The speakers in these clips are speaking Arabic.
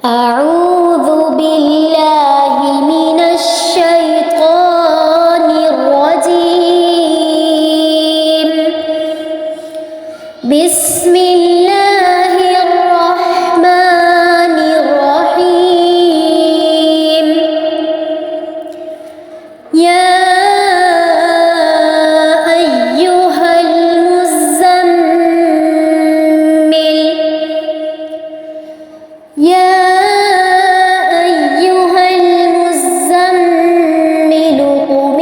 أعوذ بالله من الشيطان الرجيم. بسم الله الرحمن الرحيم. يا أيها المزمل قم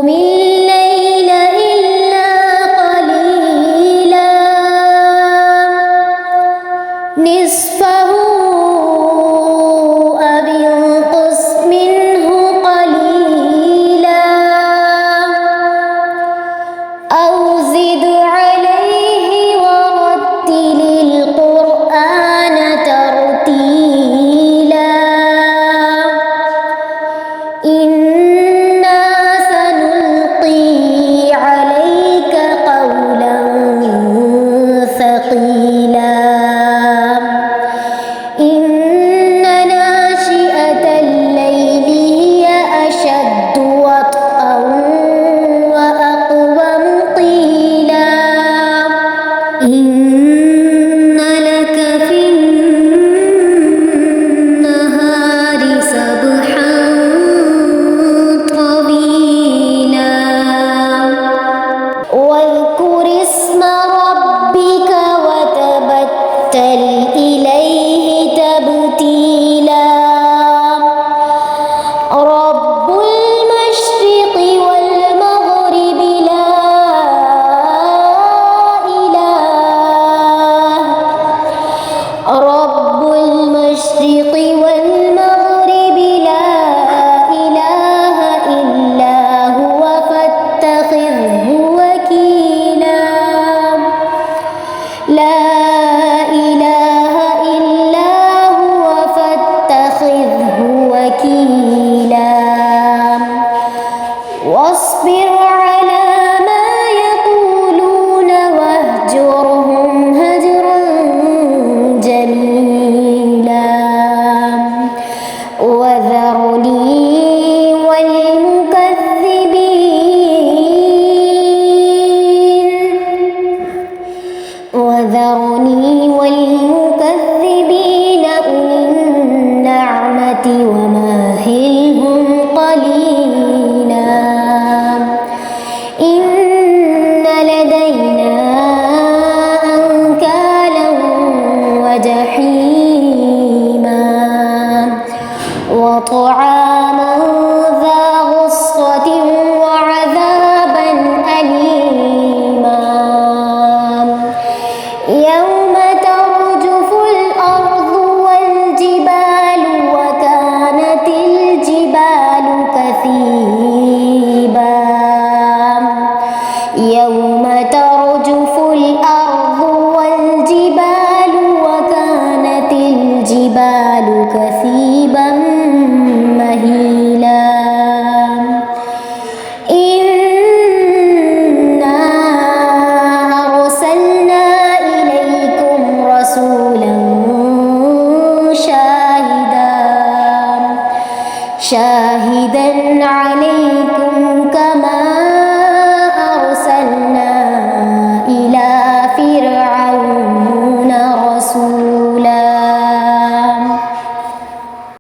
الليل إلا قليلا نصفه أو انقص منه قليلا أو زد عليه ورتل القرآن ترتيلا. إنا سنلقي عليك قولا ثقيلا. إن ناشئة الليل هي أشد وطئا وأقوم قيلا. إن لك في النهار سبحا طويلا. واذكر اسم ربك وتبتل إليه تبتيلا. رب المشرق والمغرب لا إله. رب المشرق والمغرب لا إله إلا هو فاتخذه وكيلا. لا إله إلا هو فاتخذه وكيلا. واصبر على ما يقولون واهجرهم هجرا جميلا. وذرني والمكذبين أولي النعمة ومهلهم قليلا. إن لدينا أنكالا وجحيما وطعاما ذا غصة وعذابا أليما. يوم ترجف الأرض والجبال وكانت الجبال كثيبا. يوم ترجف الأرض والجبال وكانت الجبال كثيبا مهيلا. إنا أرسلنا إليكم رسولا شاهدا عليكم